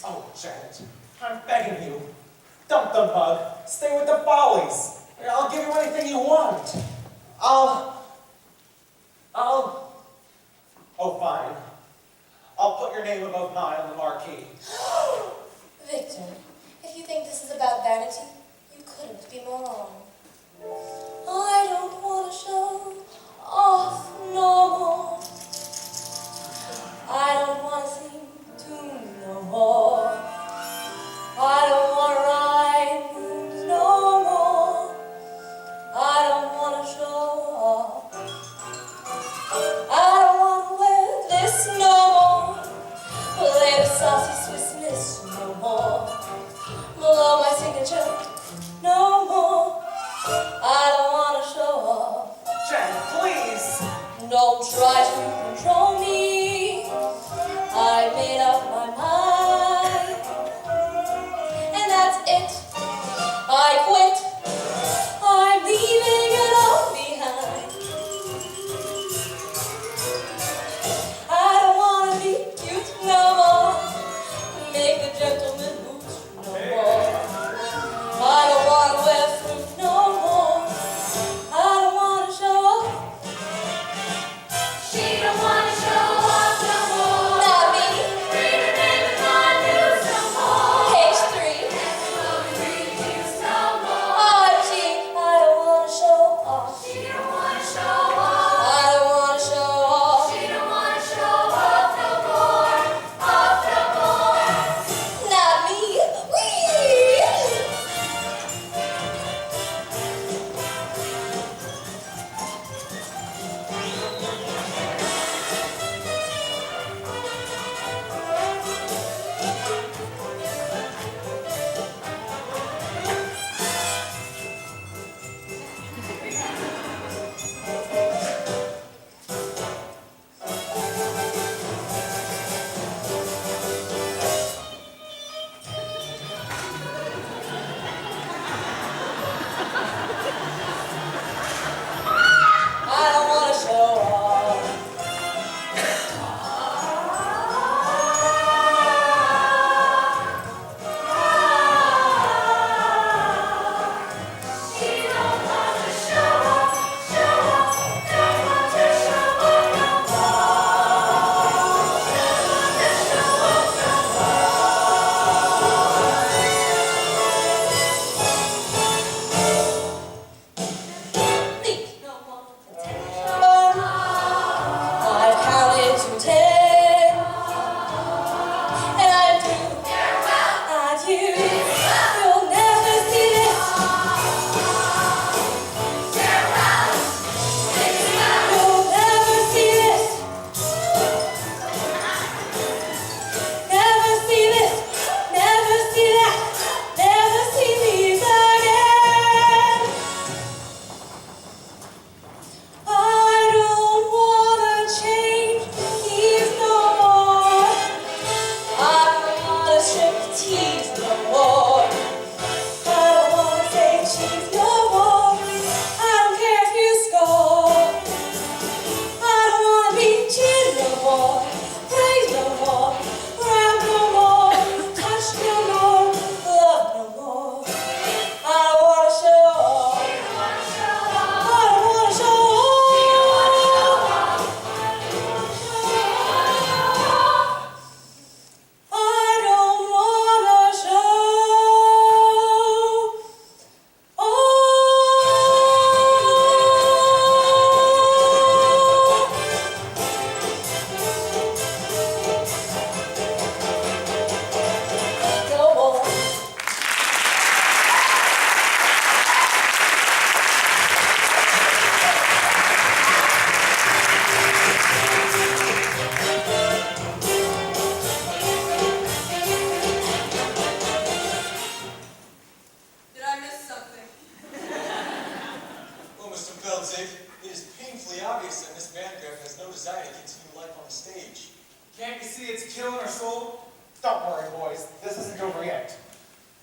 Oh, Janet, I'm begging you. Dump the mug. Stay with the Follies. I'll give you anything you want. Oh, fine. I'll put your name above mine on the marquee. Victor, if you think this is about vanity, you couldn't be more wrong. I don't want to show off no more. I don't want to sing tunes no more. I don't want to ride moons no more. I don't want to show off. I don't want to wear this no more. Play the saucy Swiss miss no more. Blow my signature no more. I don't want to show off. Janet, please. Don't try to control me. I made up my mind, and that's it. I quit. I'm leaving it all behind. I don't want to be cute no more. Make the gentleman moves no more. I don't want to wear fruit no more. I don't want to show off. She don't want to show off no more. Not me. Read her name in my news no more. Page 3. No more. Oh, gee, I don't want to show off. She don't want to show off. I don't want to show off. She don't want to show off no more. Off no more. Not me. Whee! I don't want to show off. She don't want to show off, don't want to show off no more. Don't want to show off Please, no more attention. I've counted to 10, and I'm through. Adieu. You'll never see this. You'll never see this. Never see this. Never see that. Never see these again. I don't wanna change keys no more. I don't wanna strip tease no more. I don't wanna say cheese no more. I don't care if you score. I don't wanna be cheated no more. Praise no more. Grab no more. Touch no more. Love no more. I don't wanna show off. I don't wanna show off. I don't wanna show off. No more. Did I miss something? Well, Mr. Feldzig, it is painfully obvious that Miss Vandegrift has no desire to continue life on the stage. Can't you see it's killing her soul? Don't worry, boys. This isn't over yet.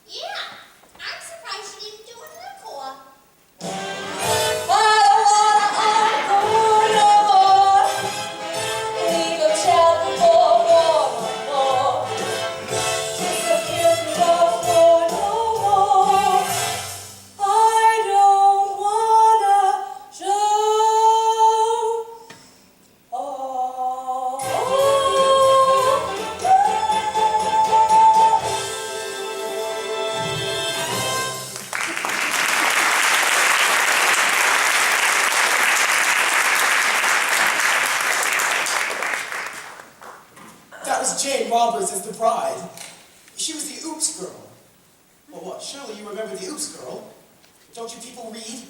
Yeah, I'm surprised she didn't do an encore. I don't wanna encore no more. Leave a child before war no more. Roberts as the bride. She was the Oops girl. Well, what? Surely you remember the Oops girl. Don't you people read?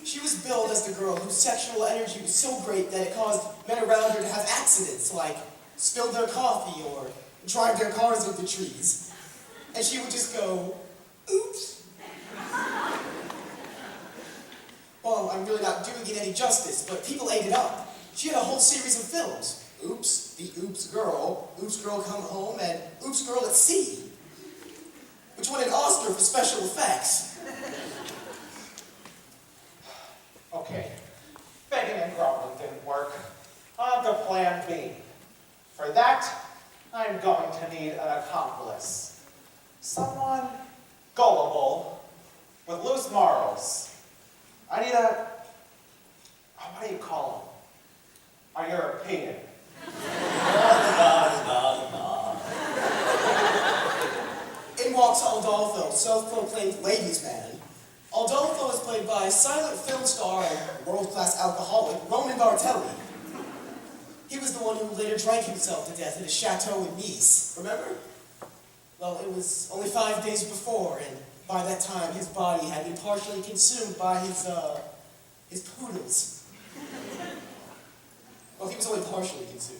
She was billed as the girl whose sexual energy was so great that it caused men around her to have accidents, like spill their coffee or drive their cars into trees. And she would just go, oops. Well, I'm really not doing it any justice, but people ate it up. She had a whole series of films. Oops, The Oops Girl Come Home, and Oops Girl at Sea, which won an Oscar for special effects. Okay, begging and grumbling didn't work. On to plan B. For that, I'm going to need an accomplice. Someone gullible with loose morals. I need a, what do you call him? A European. In walks Aldolfo, self-proclaimed ladies' man. Aldolfo is played by silent film star and world-class alcoholic Roman Bartelli. He was the one who later drank himself to death at a chateau in Nice, remember? Well, it was only 5 days before, and by that time his body had been partially consumed by his poodles. Well, he was only partially consumed.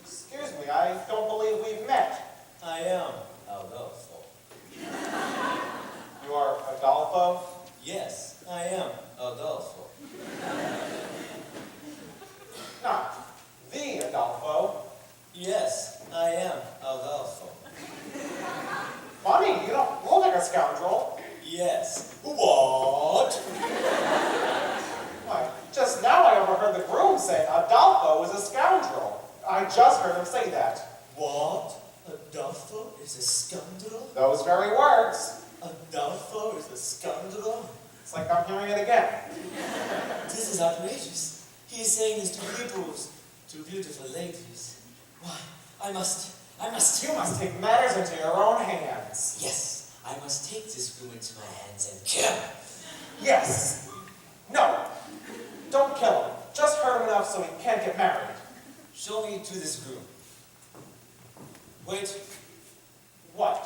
Excuse me, I don't believe we've met. I am Adolfo. You are Adolfo? Yes, I am Adolfo. Not the Adolfo. Yes, I am Adolfo. Funny, you don't look like a scoundrel. Yes. What? Why, just now I overheard the groom say Adolfo is a scoundrel. I just heard him say that. What? Adolfo is a scoundrel? Those very words. Adolfo is a scoundrel? It's like I'm hearing it again. This is outrageous. He is saying this to peoples, to beautiful ladies. Why, I must. You must take matters into your own hands. Yes, I must take this groom into my hands and kill him. Yes. No. Don't kill him. Just hurt him enough so he can't get married. Show me to this groom. Wait, What?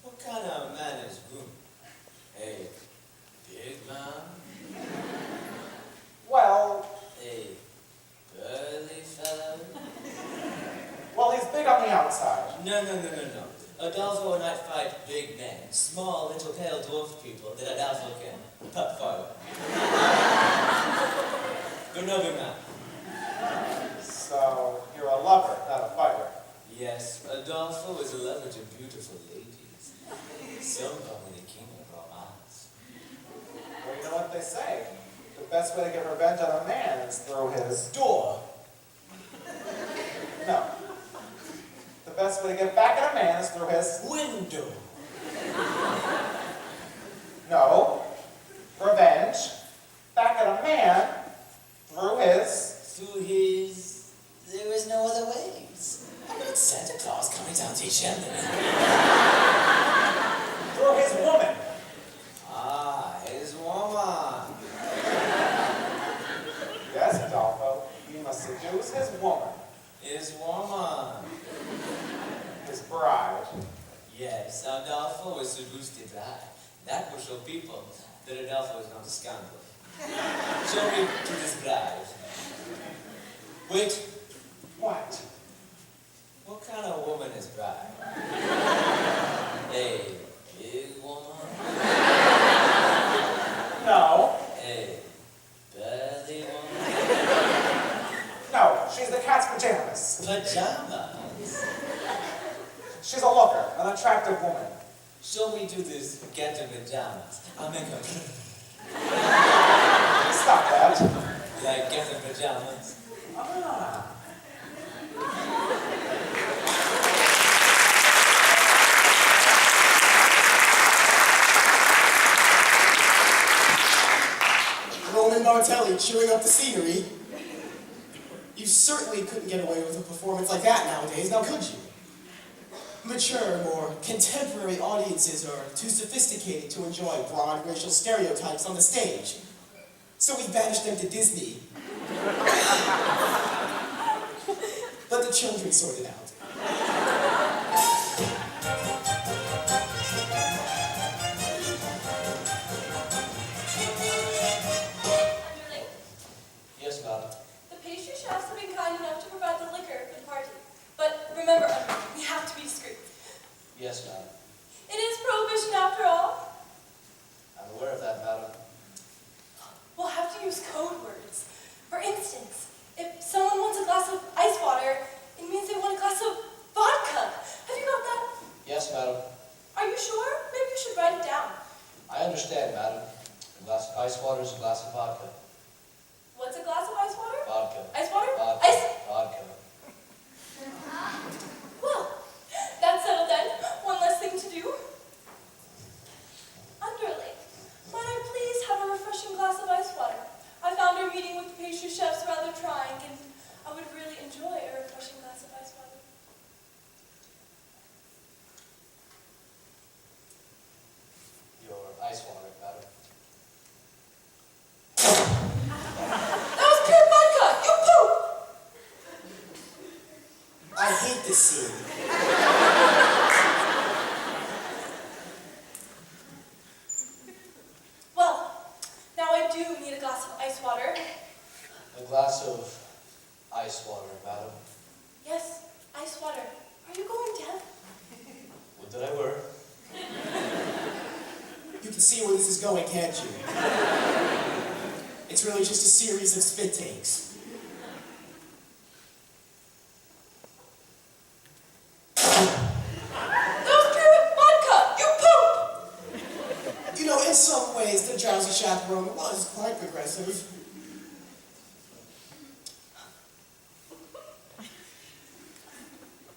what kind of man is groom? A big man? Well, A burly fellow? well, he's big on the outside. No. Adolfo and I fight big men, small, little, pale dwarf people that Adolfo can put forward. But no big man. So, you're a lover, not a fighter. Yes, Adolfo is a lover to beautiful ladies. Some call me the king of romance. Well, you know what they say. The best way to get revenge on a man is through his Door. No. The best way to get back at a man is through his Window. No. Revenge. Back at a man through his Through his... There is no other ways. I'm not Santa Claus coming down to each other. through his woman. Ah, his woman. Yes, Adolfo. You must seduce his woman, His woman. his bride. Yes, Adolfo will seduce the bride. That will show people that Adolfo is not a scoundrel. Show me to this bride. Wait, What? what kind of woman is bride? A big woman? No. A burly woman? No, she's the cat's pajamas. Pajamas? She's a looker, an attractive woman. Show me to this cat in pajamas. I'll make her Stop that. like cat in pajamas. Ah. Roman Bartelli chewing up the scenery. You certainly couldn't get away with a performance like that nowadays, now could you? Mature, more contemporary audiences are too sophisticated to enjoy broad racial stereotypes on the stage. So we banished them to Disney. the children sort it out. Underling, Yes, madam. the pastry chefs have been kind enough to provide the liquor for the party. But remember, Underling, we have to be discreet. Yes, madam. It is prohibition after all. I'm aware of that, madam. We'll have to use code words. For instance, if someone wants a glass of ice water, it means they want a glass of vodka. Have you got that? Yes, madam. Are you sure? Maybe you should write it down. I understand, madam. A glass of ice water is a glass of vodka. What's a glass of ice water? Vodka. Ice water? Vodka. Ice. Vodka. Well, that's settled then. One less thing to do. Underling, might I please have a refreshing glass of ice water? I found our meeting with the pastry chefs rather trying, and I would really enjoy a refreshing glass of ice water. Your ice water, madam. That was pure vodka! You poop! I hate this scene. Well, now I do need a glass of ice water. A glass of ice water, madam. Yes, ice water. Are you going deaf? Would that I were. You can see where this is going, can't you? It's really just a series of spit takes. That was pure vodka! You poop! You know, in some ways, the drowsy chaperone was quite progressive.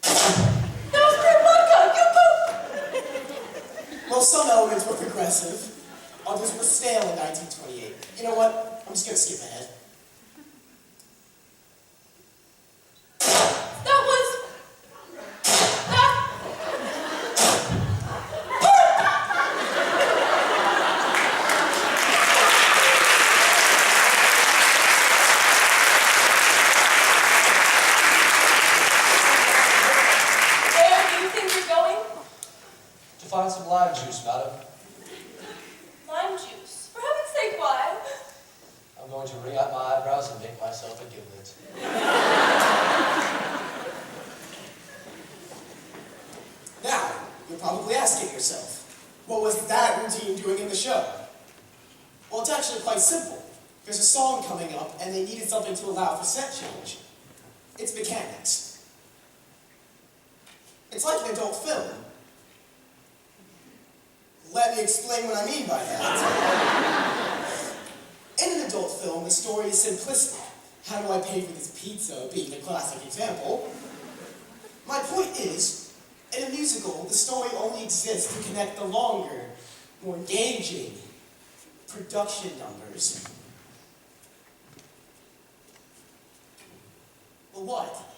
That was pure vodka! You poop! Well, some elements were progressive. Others were stale in 1928. You know what? I'm just gonna skip ahead. That was... That... Where do you think you're going? To find some lime juice, madam. Lime juice. For heaven's sake, why? I'm going to wring out my eyebrows and make myself a gimlet. Now, you're probably asking yourself, what was that routine doing in the show? Well, it's actually quite simple. There's a song coming up, and they needed something to allow for set change. It's mechanics. It's like an adult film. Let me explain what I mean by that. In an adult film, the story is simplistic. How do I pay for this pizza being the classic example? My point is, in a musical, the story only exists to connect the longer, more engaging production numbers. Well, what?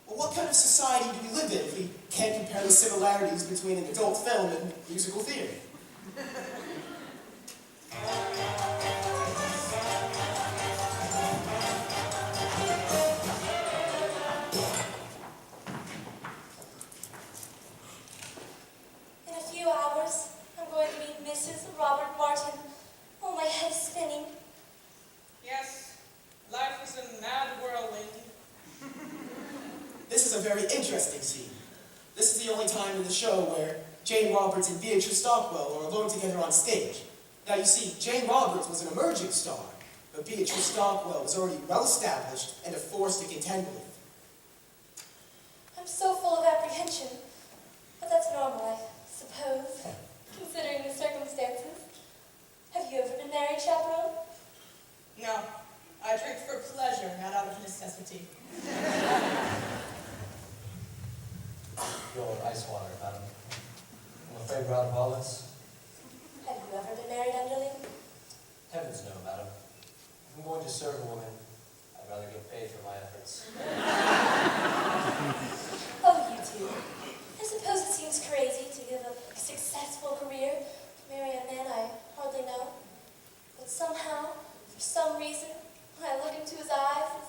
Well, what kind of society do we live in if we can't compare the similarities between an adult film and musical theater? In a few hours, I'm going to meet Mrs. Robert Martin. Oh, my head is spinning. Yes, life is a mad whirlwind. This is a very interesting scene. This is the only time in the show where Jane Roberts and Beatrice Stockwell are alone together on stage. Now you see, Jane Roberts was an emerging star, but Beatrice Stockwell was already well established and a force to contend with. I'm so full of apprehension, but that's normal, I suppose, considering the circumstances. Have you ever been married, chaperone? No, I drink for pleasure, not out of necessity. Your ice water, madam. I'm afraid we're out of olives. Have you ever been married, Underling? Heavens no, madam. If I'm going to serve a woman, I'd rather get paid for my efforts. Oh, you two. I suppose it seems crazy to give up a successful career to marry a man I hardly know. But somehow, for some reason, when I look into his eyes, his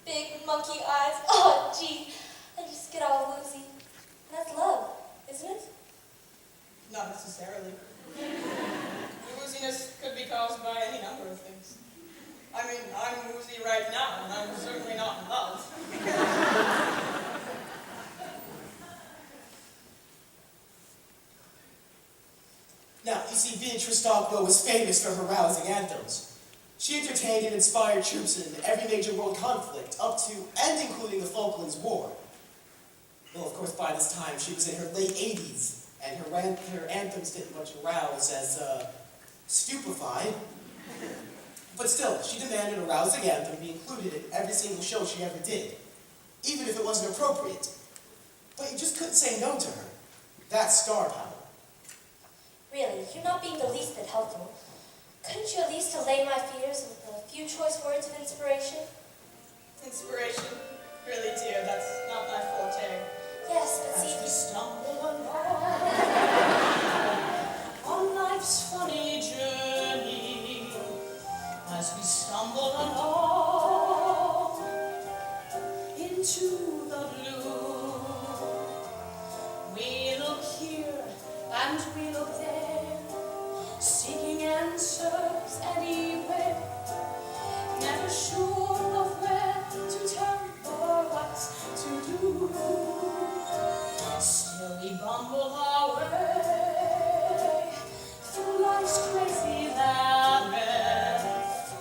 big monkey eyes, oh, it gee, I just get all woozy. That's love, isn't it? Not necessarily. Wooziness could be caused by any number of things. I mean, I'm woozy right now, and I'm certainly not in love. Now, you see, Beatrice Stockwell was famous for her rousing anthems. She entertained and inspired troops in every major world conflict, up to and including the Falklands War. Well, of course, by this time, she was in her late 80s, and her anthems didn't much rouse as stupefied. But still, she demanded a rousing anthem be included in every single show she ever did, even if it wasn't appropriate. But you just couldn't say no to her. That's star power. Really, you're not being the least bit helpful. Couldn't you at least allay my fears with a few choice words of inspiration? Inspiration? Really, dear, that's not my forte. Yes, but As we see, stumble along on life's funny journey, as we stumble along into the blue, we look here and we look there, seeking answers anywhere, never sure of where to turn or what to do. Still we bumble our way through life's crazy labyrinth,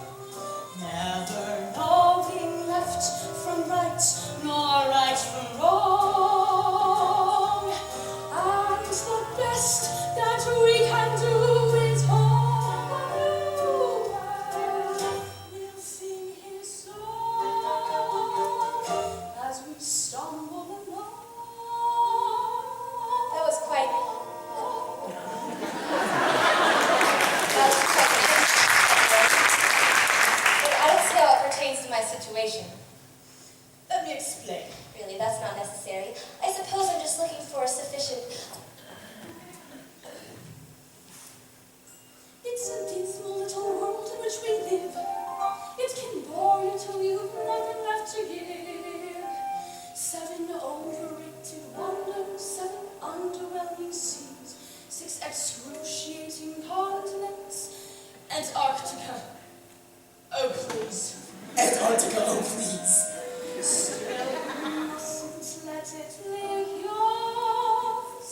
never knowing left from right, nor right from wrong. And the best that we can do is hope we'll sing his song as we stumble along. that was quite... But I don't see how it pertains to my situation. Let me explain. Really, that's not necessary. I suppose I'm just looking for a sufficient... It's a dismal little world in which we live. It can bore you till you've nothing left to give. 7 overrated wonders, 7 underwhelming seas, 6 excruciating continents, Antarctica. Oh, please. Antarctica, oh please. Still, you mustn't let it live yours.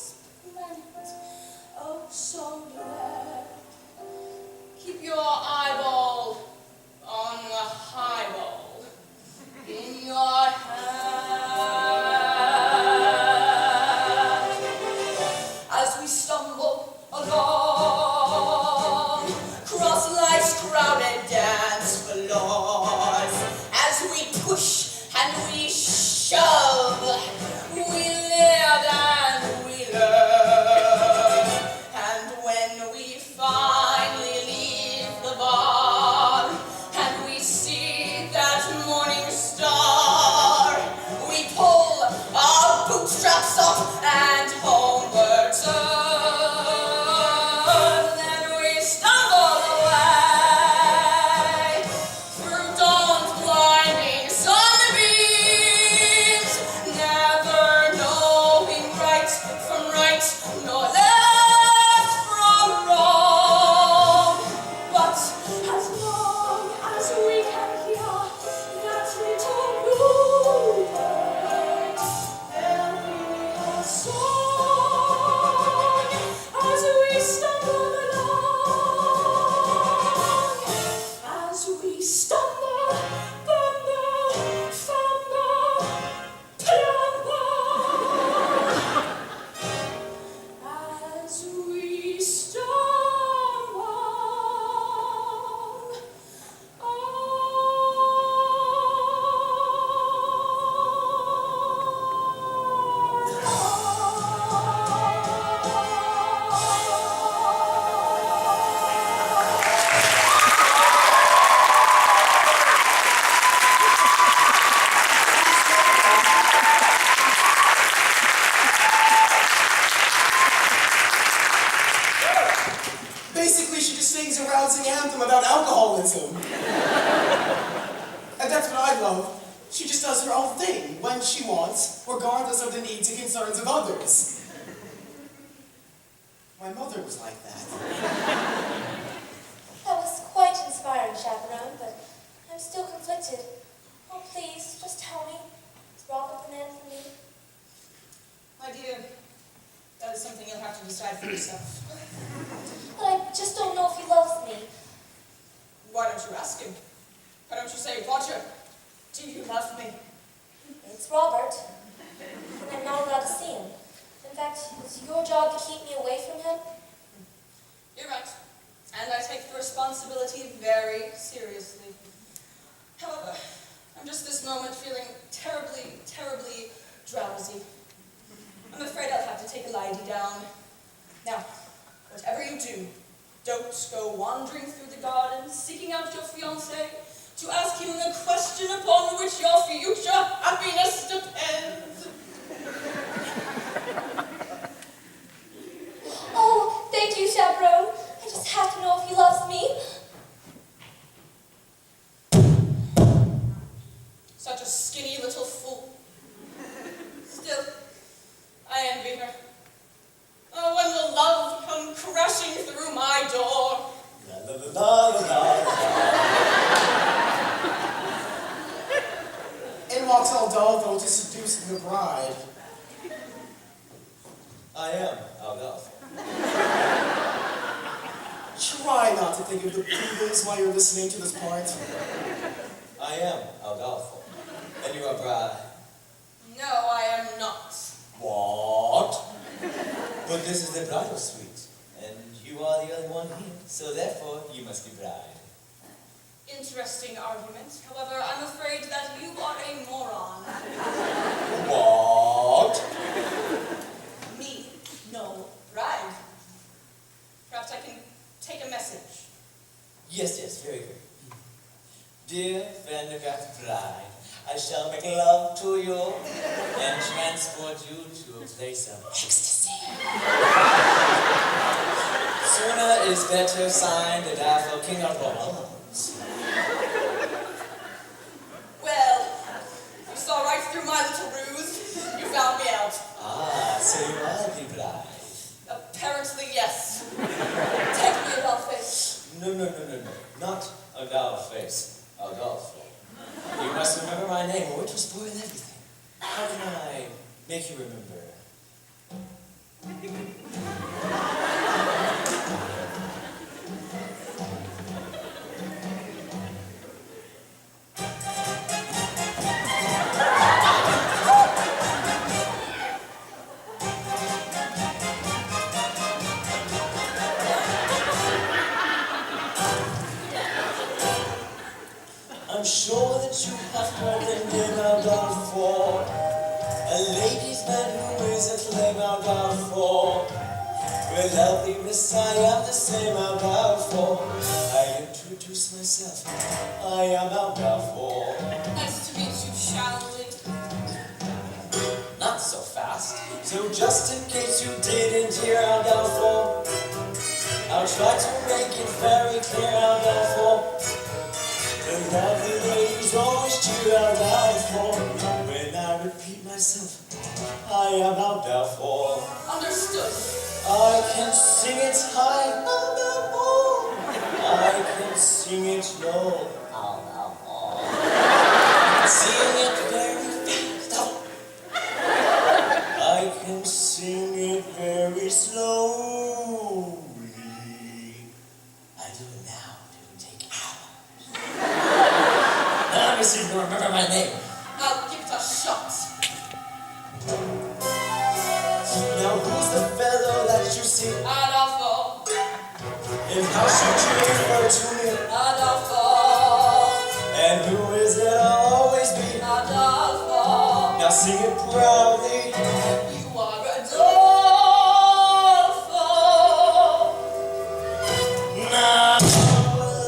does her own thing when she wants, regardless of the needs and concerns of others. My mother was like that. That was quite inspiring, chaperone, but I'm still conflicted. Oh, please, just tell me. Is Robert the man for me? My dear, that is something you'll have to decide for yourself. But I just don't know if he loves me. Why don't you ask him? Why don't you say, Roger, do you love me? It's Robert, and I'm not allowed to see him. In fact, it's your job to keep me away from him. You're right, and I take the responsibility very seriously. However, I'm just this moment feeling terribly, terribly drowsy. I'm afraid I'll have to take a lie down. Now, whatever you do, don't go wandering through the garden, seeking out your fiancé, to ask him the question upon which your future happiness depends. Oh, thank you, chaperone. I just have to know if he loves me. Such a skinny little fool. Still, I envy her. Oh, when will love come crashing through my door? La la la la la la. In walks Aldolfo to seduce the bride. I am Aldolfo. Try not to think of the Peebles while you're listening to this part. I am Aldolfo. And you are bride. No, I am not. What? But this is the bridal suite, and you are the only one here, so therefore you must be bride. Interesting argument. However, I'm afraid that you are a moron. What? Me, no bride. Perhaps I can take a message. Yes, very good. Dear Vandergraft bride, I shall make love to you and transport you to a place of ecstasy. Sooner is better, signed Adolfo, King of Romans. Well, you saw right through my little ruse. You found me out. Ah, so you are the bride. Apparently, yes. Take me about face. No, not Adolphus, Adolfo. You must remember my name, or it will spoil everything. How can I make you remember? I'm sure that you have heard the name Adolfo, a lady's man who is a claim Adolfo. Well, lovely miss, I am the same Adolfo. I introduce myself, I am Adolfo. Nice to meet you, Charlie. Not so fast, so just in case you didn't hear Adolfo, I'll try to make it very clear, Adolfo. The lovely ladies always cheer Adolfo. When I repeat myself, I am Adolfo. Understood. I can sing it high, Adolfo. I can sing it low, Adolfo. Sing it very fast, I can sing it very slowly. I do it now, it will take hours. Now let me see if you remember my name. I'll give it a shot. Now who's the fellow that you see? Adolfo. And how should you refer to me? Adolfo. And who is it I'll always be? Adolfo. Now sing it proudly. You are Adolfo. Now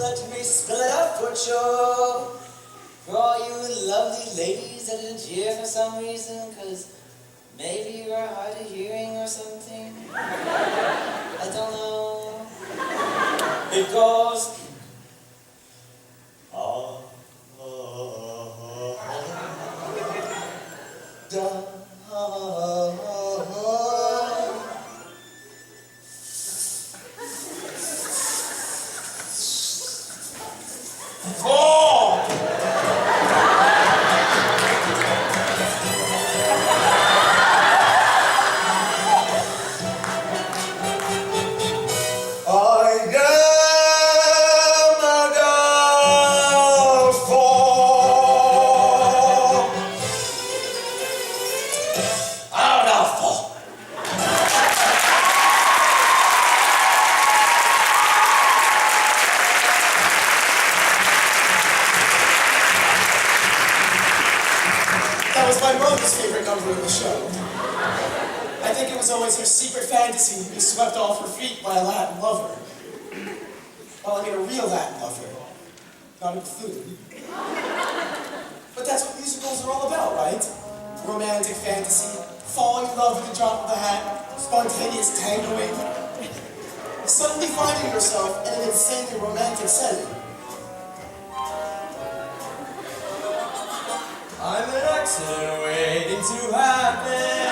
let me spell it out for you. For all you lovely ladies that didn't hear for some reason, because maybe you are hard of hearing or something. I don't know. It goes. That was my mother's favorite number of the show. I think it was always her secret fantasy to be swept off her feet by a Latin lover. Well, I mean a real Latin lover, not a buffoon. But that's what musicals are all about, right? Romantic fantasy, falling in love with the drop of a hat, spontaneous tangoing, suddenly finding yourself in an insanely romantic setting. I'm an accident waiting to happen.